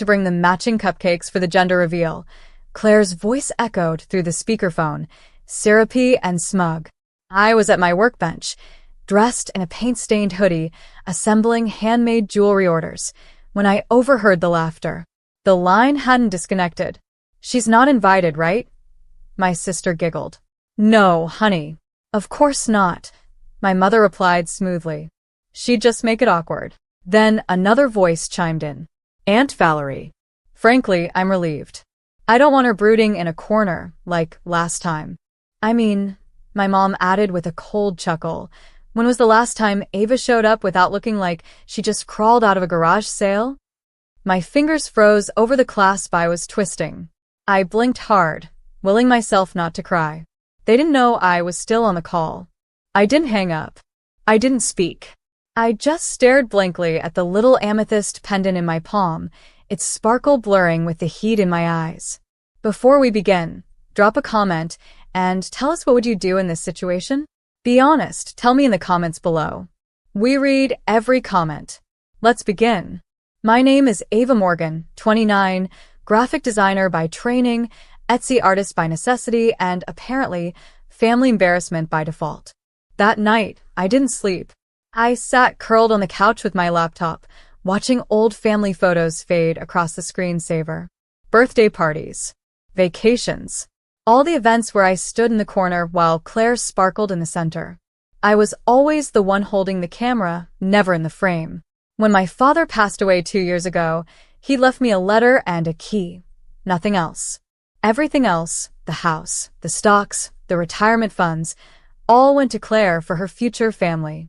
to bring the matching cupcakes for the gender reveal. Claire's voice echoed through the speakerphone, syrupy and smug. I was at my workbench, dressed in a paint-stained hoodie, assembling handmade jewelry orders, when I overheard the laughter. The line hadn't disconnected. "She's not invited, right?" My sister giggled. "No, honey. Of course not," my mother replied smoothly. "She'd just make it awkward." Then another voice chimed in. "Aunt Valerie." Frankly, I'm relieved. I don't want her brooding in a corner like last time. I mean, my mom added with a cold chuckle, when was the last time Ava showed up without looking like she just crawled out of a garage sale? My fingers froze over the clasp I was twisting. I blinked hard, willing myself not to cry. They didn't know I was still on the call. I didn't hang up. I didn't speak. I just stared blankly at the little amethyst pendant in my palm, its sparkle blurring with the heat in my eyes. Before we begin, drop a comment and tell us what would you do in this situation? Be honest, tell me in the comments below. We read every comment. Let's begin. My name is Ava Morgan, 29, graphic designer by training, Etsy artist by necessity, and apparently family embarrassment by default. That night, I didn't sleep. I sat curled on the couch with my laptop, watching old family photos fade across the screensaver. Birthday parties, vacations, all the events where I stood in the corner while Claire sparkled in the center. I was always the one holding the camera, never in the frame. When my father passed away 2 years ago, he left me a letter and a key. Nothing else. Everything else, the house, the stocks, the retirement funds, all went to Claire for her future family.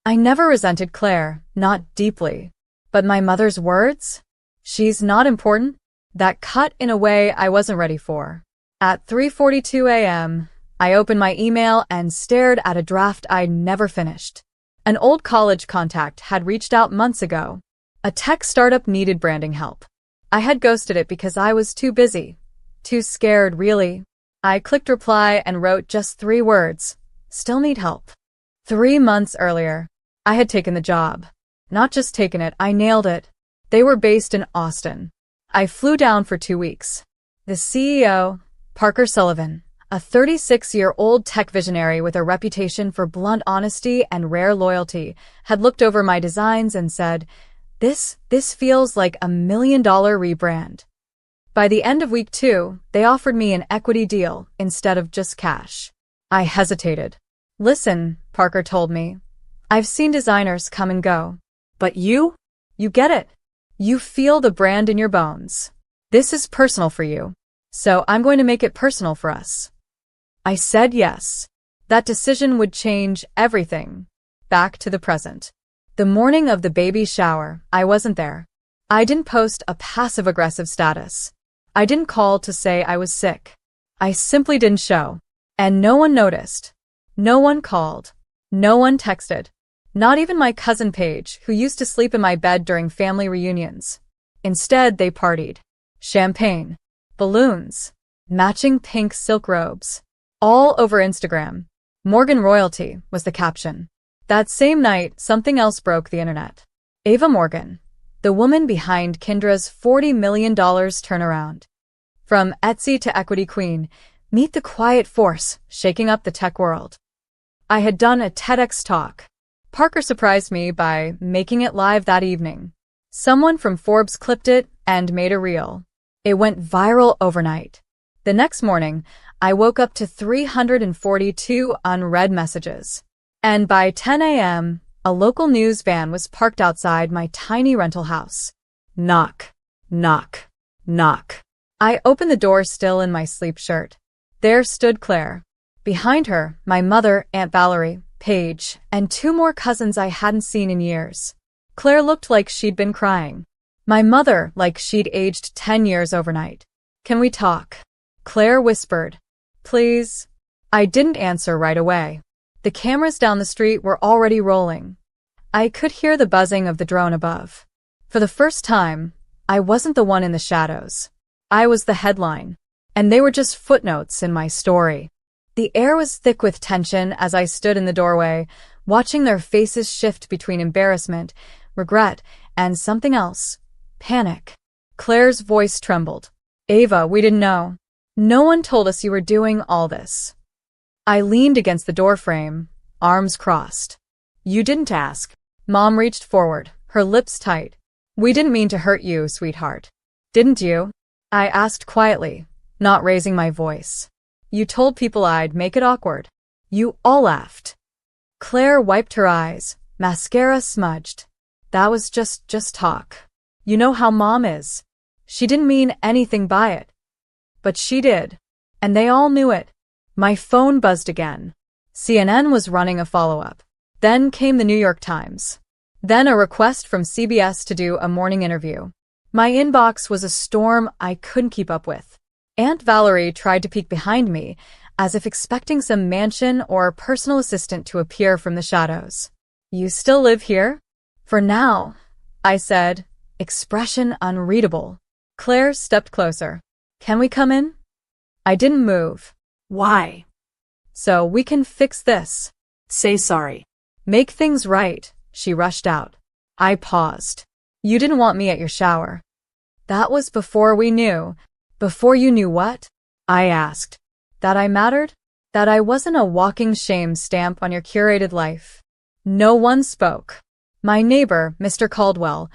I never resented Claire, not deeply. But my mother's words? She's not important? That cut in a way I wasn't ready for. At 3:42 a.m., I opened my email and stared at a draft I'd never finished. An old college contact had reached out months ago. A tech startup needed branding help. I had ghosted it because I was too busy. Too scared, really. I clicked reply and wrote just 3 words. Still need help. 3 months earlier, I had taken the job. Not just taken it, I nailed it. They were based in Austin. I flew down for 2 weeks. The CEO, Parker Sullivan, a 36-year-old tech visionary with a reputation for blunt honesty and rare loyalty, had looked over my designs and said, This feels like $1 million rebrand." By the end of week 2, they offered me an equity deal instead of just cash. I hesitated. "Listen," Parker told me, "I've seen designers come and go. But you get it. You feel the brand in your bones. This is personal for you. So I'm going to make it personal for us." I said yes. That decision would change everything. Back to the present. The morning of the baby shower, I wasn't there. I didn't post a passive-aggressive status. I didn't call to say I was sick. I simply didn't show. And no one noticed. No one called. No one texted. Not even my cousin Paige, who used to sleep in my bed during family reunions. Instead, they partied. Champagne. Balloons. Matching pink silk robes. All over Instagram. "Morgan Royalty" was the caption. That same night, something else broke the internet. Ava Morgan, the woman behind Kindra's $40 million turnaround. From Etsy to equity queen, meet the quiet force shaking up the tech world. I had done a TEDx talk. Parker surprised me by making it live that evening. Someone from Forbes clipped it and made a reel. It went viral overnight. The next morning, I woke up to 342 unread messages. And by 10 a.m., a local news van was parked outside my tiny rental house. Knock, knock, knock. I opened the door still in my sleep shirt. There stood Claire. Behind her, my mother, Aunt Valerie, Paige, and 2 more cousins I hadn't seen in years. Claire looked like she'd been crying. My mother like she'd aged 10 years overnight. "Can we talk?" Claire whispered. "Please?" I didn't answer right away. The cameras down the street were already rolling. I could hear the buzzing of the drone above. For the first time, I wasn't the one in the shadows. I was the headline. And they were just footnotes in my story. The air was thick with tension as I stood in the doorway, watching their faces shift between embarrassment, regret, and something else. Panic. Claire's voice trembled. Ava, we didn't know. No one told us you were doing all this. I leaned against the doorframe, arms crossed. You didn't ask. Mom reached forward, her lips tight. We didn't mean to hurt you, sweetheart. Didn't you? I asked quietly, not raising my voice. You told people I'd make it awkward. You all laughed. Claire wiped her eyes, mascara smudged. That was just talk. You know how Mom is. She didn't mean anything by it. But she did. And they all knew it. My phone buzzed again. CNN was running a follow-up. Then came the New York Times. Then a request from CBS to do a morning interview. My inbox was a storm I couldn't keep up with. Aunt Valerie tried to peek behind me, as if expecting some mansion or personal assistant to appear from the shadows. You still live here? For now, I said, expression unreadable. Claire stepped closer. Can we come in? I didn't move. Why? So we can fix this. Say sorry. Make things right, she rushed out. I paused. You didn't want me at your shower. That was before we knew. Before you knew what? I asked. That I mattered? That I wasn't a walking shame stamp on your curated life. No one spoke. My neighbor, Mr. Caldwell,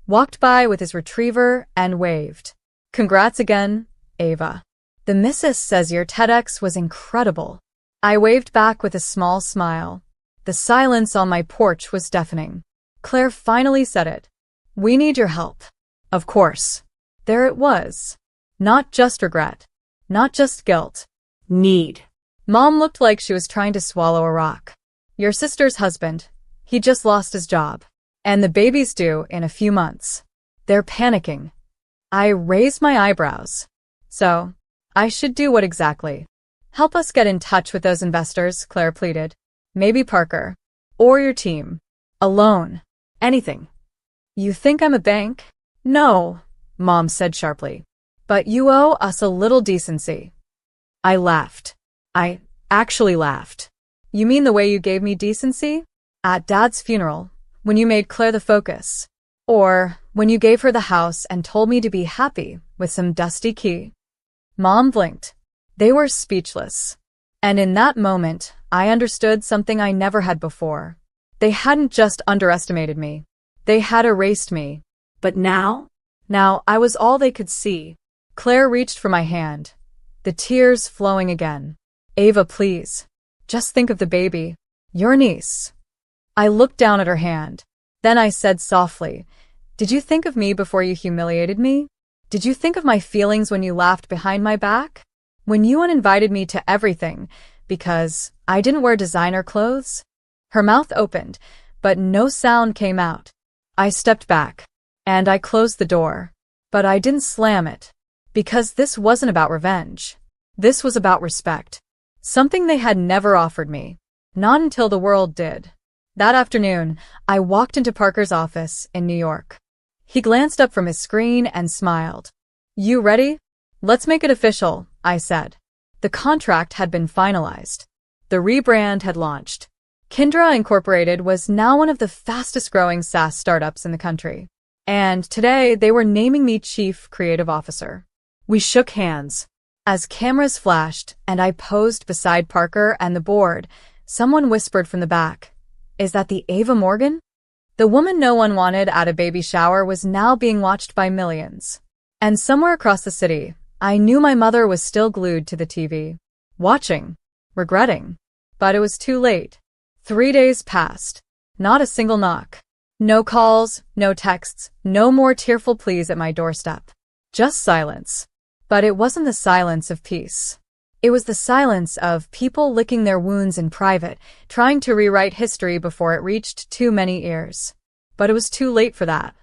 walked by with his retriever and waved. Congrats again, Ava. The missus says your TEDx was incredible. I waved back with a small smile. The silence on my porch was deafening. Claire finally said it. We need your help. Of course. There it was. Not just regret. Not just guilt. Need. Mom looked like she was trying to swallow a rock. Your sister's husband. He just lost his job. And the baby's due in a few months. They're panicking. I raised my eyebrows. So, I should do what exactly? Help us get in touch with those investors, Claire pleaded. Maybe Parker. Or your team. Alone. Anything. You think I'm a bank? No, Mom said sharply. But you owe us a little decency. I laughed. I actually laughed. You mean the way you gave me decency? At Dad's funeral, when you made Claire the focus. Or when you gave her the house and told me to be happy with some dusty key. Mom blinked. They were speechless. And in that moment, I understood something I never had before. They hadn't just underestimated me. They had erased me. But now? Now I was all they could see. Claire reached for my hand, the tears flowing again. Ava, please. Just think of the baby. Your niece. I looked down at her hand. Then I said softly, did you think of me before you humiliated me? Did you think of my feelings when you laughed behind my back? When you uninvited me to everything because I didn't wear designer clothes? Her mouth opened, but no sound came out. I stepped back, and I closed the door. But I didn't slam it. Because this wasn't about revenge. This was about respect. Something they had never offered me. Not until the world did. That afternoon, I walked into Parker's office in New York. He glanced up from his screen and smiled. You ready? Let's make it official, I said. The contract had been finalized. The rebrand had launched. Kyndra Incorporated was now one of the fastest-growing SaaS startups in the country. And today, they were naming me Chief Creative Officer. We shook hands. As cameras flashed and I posed beside Parker and the board, someone whispered from the back, is that the Ava Morgan? The woman no one wanted at a baby shower was now being watched by millions. And somewhere across the city, I knew my mother was still glued to the TV. Watching. Regretting. But it was too late. 3 days passed. Not a single knock. No calls, no texts, no more tearful pleas at my doorstep. Just silence. But it wasn't the silence of peace. It was the silence of people licking their wounds in private, trying to rewrite history before it reached too many ears. But it was too late for that.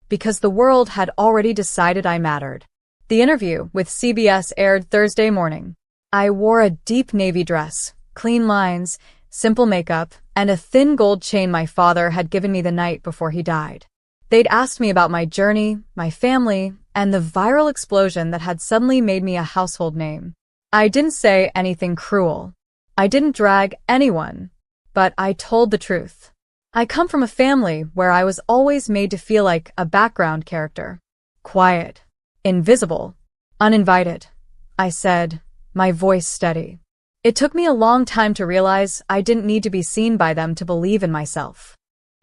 Because the world had already decided I mattered. The interview with CBS aired Thursday morning. I wore a deep navy dress, clean lines, simple makeup, and a thin gold chain my father had given me the night before he died. They'd asked me about my journey, my family, and the viral explosion that had suddenly made me a household name. I didn't say anything cruel. I didn't drag anyone. But I told the truth. I come from a family where I was always made to feel like a background character. Quiet, Invisible. Uninvited. I said, my voice steady. It took me a long time to realize I didn't need to be seen by them to believe in myself.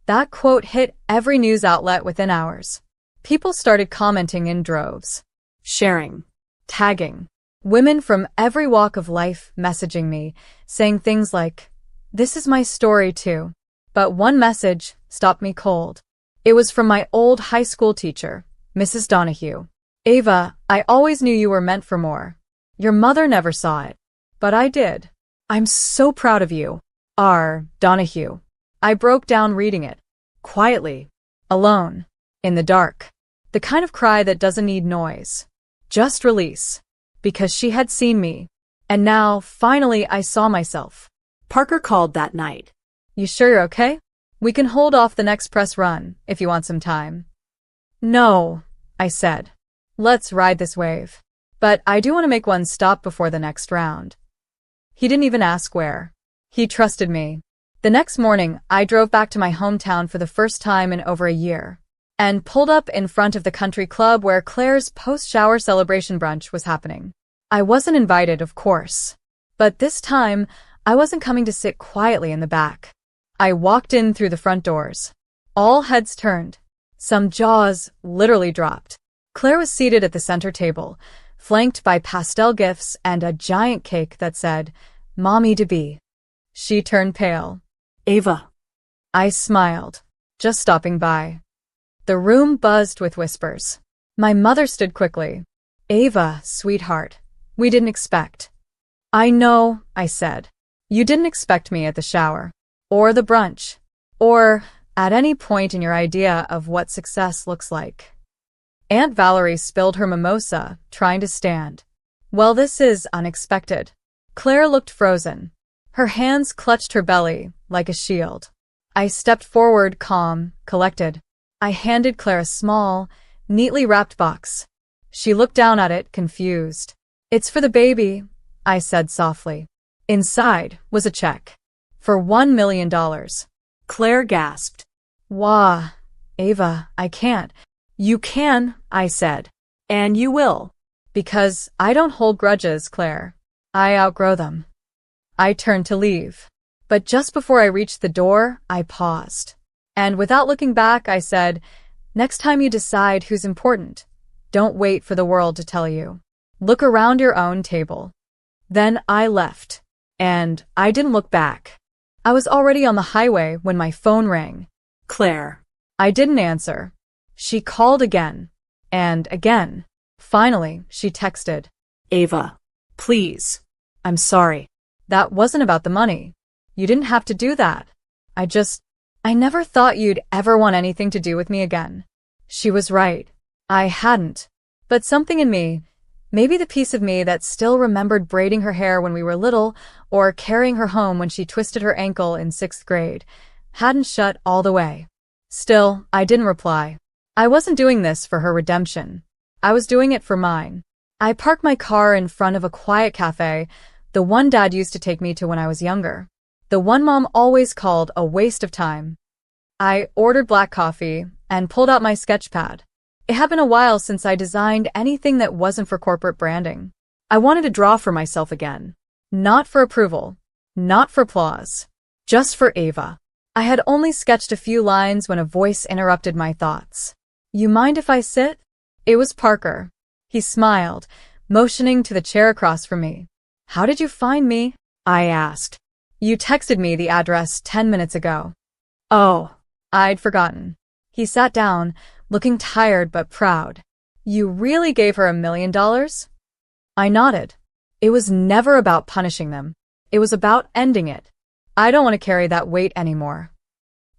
That quote hit every news outlet within hours. People started commenting in droves. Sharing. Tagging. Women from every walk of life messaging me, saying things like, "This is my story too." But one message stopped me cold. It was from my old high school teacher, Mrs. Donahue. "Ava, I always knew you were meant for more. Your mother never saw it. But I did. I'm so proud of you. R. Donahue." I broke down reading it. Quietly. Alone. In the dark. The kind of cry that doesn't need noise. Just release. Because she had seen me. And now, finally, I saw myself. Parker called that night. "You sure you're okay? We can hold off the next press run, if you want some time." "No," I said. "Let's ride this wave. But I do want to make one stop before the next round." He didn't even ask where. He trusted me. The next morning, I drove back to my hometown for the first time in over a year, and pulled up in front of the country club where Claire's post-shower celebration brunch was happening. I wasn't invited, of course. But this time, I wasn't coming to sit quietly in the back. I walked in through the front doors. All heads turned. Some jaws literally dropped. Claire was seated at the center table, flanked by pastel gifts and a giant cake that said, "Mommy to be." She turned pale. Ava. I smiled, just stopping by. The room buzzed with whispers. My mother stood quickly. "Ava, sweetheart, we didn't expect." "I know," I said. "You didn't expect me at the shower, or the brunch, or at any point in your idea of what success looks like." Aunt Valerie spilled her mimosa, trying to stand. "Well, this is unexpected." Claire looked frozen. Her hands clutched her belly like a shield. I stepped forward, calm, collected. I handed Claire a small, neatly wrapped box. She looked down at it, confused. "It's for the baby," I said softly. Inside was a check. For $1 million. Claire gasped. "Wah, Ava, I can't." "You can," I said. "And you will." "Because I don't hold grudges, Claire. I outgrow them." I turned to leave. But just before I reached the door, I paused. And without looking back, I said, "Next time you decide who's important, don't wait for the world to tell you. Look around your own table." Then I left. And I didn't look back. I was already on the highway when my phone rang. Claire. I didn't answer. She called again. And again. Finally, she texted. "Ava, please. I'm sorry." "That wasn't about the money. You didn't have to do that. I never thought you'd ever want anything to do with me again." She was right. I hadn't. But something in me, maybe the piece of me that still remembered braiding her hair when we were little or carrying her home when she twisted her ankle in 6th grade, hadn't shut all the way. Still, I didn't reply. I wasn't doing this for her redemption. I was doing it for mine. I parked my car in front of a quiet cafe, the one Dad used to take me to when I was younger. The one Mom always called a waste of time. I ordered black coffee and pulled out my sketch pad. It had been a while since I designed anything that wasn't for corporate branding. I wanted to draw for myself again. Not for approval. Not for applause. Just for Ava. I had only sketched a few lines when a voice interrupted my thoughts. "You mind if I sit?" It was Parker. He smiled, motioning to the chair across from me. "How did you find me?" I asked. "You texted me the address 10 minutes ago." "Oh." I'd forgotten. He sat down, looking tired but proud. "You really gave her $1 million?" I nodded. It was never about punishing them. It was about ending it. I don't want to carry that weight anymore.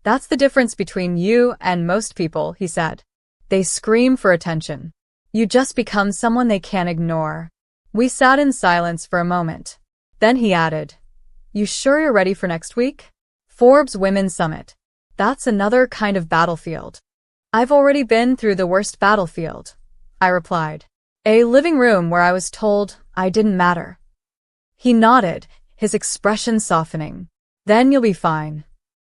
"That's the difference between you and most people," he said. "They scream for attention. You just become someone they can't ignore." We sat in silence for a moment. Then he added, "You sure you're ready for next week? Forbes Women's Summit. That's another kind of battlefield." "I've already been through the worst battlefield," I replied. "A living room where I was told I didn't matter." He nodded, his expression softening. "Then you'll be fine."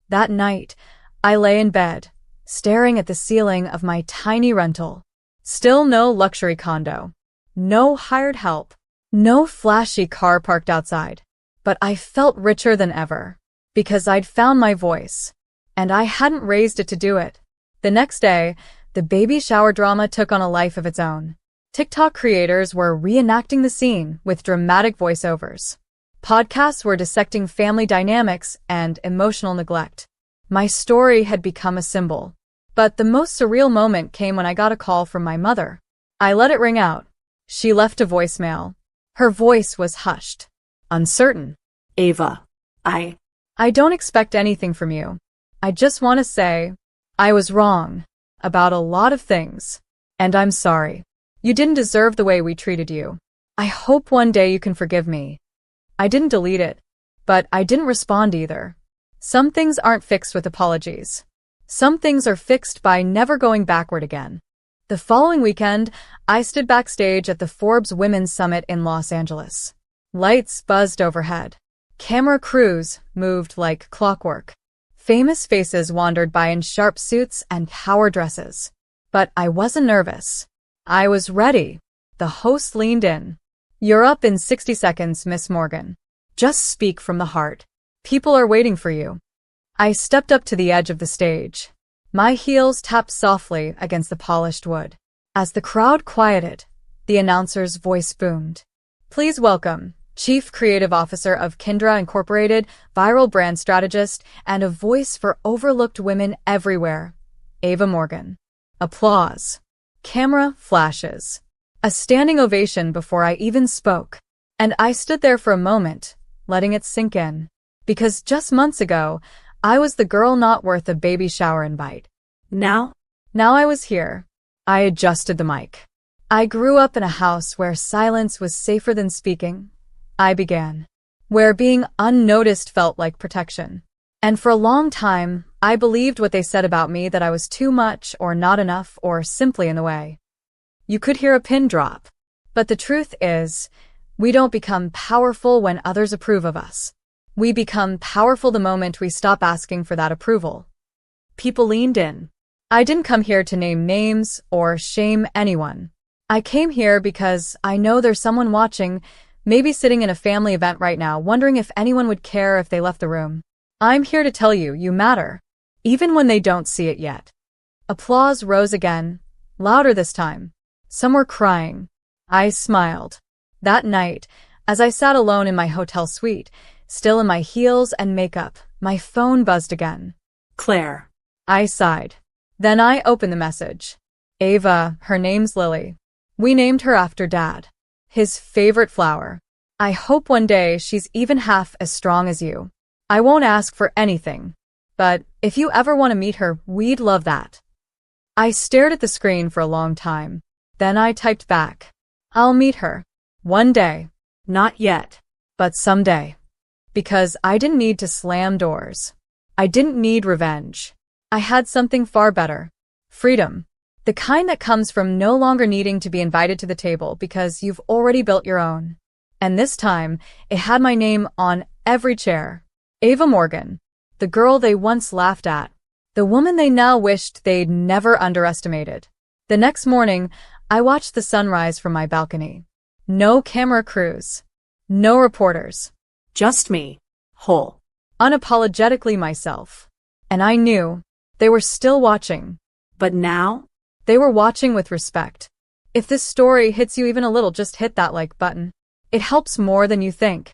That night, I lay in bed, staring at the ceiling of my tiny rental. Still no luxury condo. No hired help. No flashy car parked outside. But I felt richer than ever. Because I'd found my voice. And I hadn't raised it to do it. The next day, the baby shower drama took on a life of its own. TikTok creators were reenacting the scene with dramatic voiceovers. Podcasts were dissecting family dynamics and emotional neglect. My story had become a symbol. But the most surreal moment came when I got a call from my mother. I let it ring out. She left a voicemail. Her voice was hushed. Uncertain. Ava, I don't expect anything from you. I just want to say, I was wrong about a lot of things. And I'm sorry. You didn't deserve the way we treated you. I hope one day you can forgive me. I didn't delete it, but I didn't respond either. Some things aren't fixed with apologies. Some things are fixed by never going backward again. The following weekend, I stood backstage at the Forbes Women's Summit in Los Angeles. Lights buzzed overhead. Camera crews moved like clockwork. Famous faces wandered by in sharp suits and power dresses. But I wasn't nervous. I was ready. The host leaned in. You're up in 60 seconds, Miss Morgan. Just speak from the heart. People are waiting for you. I stepped up to the edge of the stage. My heels tapped softly against the polished wood. As the crowd quieted, the announcer's voice boomed. Please welcome Chief Creative Officer of Kindra Incorporated, viral brand strategist, and a voice for overlooked women everywhere, Ava Morgan. Applause. Camera flashes. A standing ovation before I even spoke. And I stood there for a moment, letting it sink in. Because just months ago, I was the girl not worth a baby shower invite. Now I was here. I adjusted the mic. I grew up in a house where silence was safer than speaking. I began. Where being unnoticed felt like protection. And for a long time, I believed what they said about me, that I was too much or not enough or simply in the way. You could hear a pin drop. But the truth is, we don't become powerful when others approve of us. We become powerful the moment we stop asking for that approval. People leaned in. I didn't come here to name names or shame anyone. I came here because I know there's someone watching, maybe sitting in a family event right now, wondering if anyone would care if they left the room. I'm here to tell you, you matter, even when they don't see it yet. Applause rose again, louder this time. Some were crying. I smiled. That night, as I sat alone in my hotel suite, still in my heels and makeup, my phone buzzed again. Claire. I sighed. Then I opened the message. Ava, her name's Lily. We named her after Dad. His favorite flower. I hope one day she's even half as strong as you. I won't ask for anything. But if you ever want to meet her, we'd love that. I stared at the screen for a long time. Then I typed back. I'll meet her. One day. Not yet. But someday. Because I didn't need to slam doors. I didn't need revenge. I had something far better. Freedom. The kind that comes from no longer needing to be invited to the table because you've already built your own. And this time, it had my name on every chair. Ava Morgan. The girl they once laughed at. The woman they now wished they'd never underestimated. The next morning, I watched the sunrise from my balcony. No camera crews. No reporters. Just me. Whole. Unapologetically myself. And I knew they were still watching. But now? They were watching with respect. If this story hits you even a little, just hit that like button. It helps more than you think.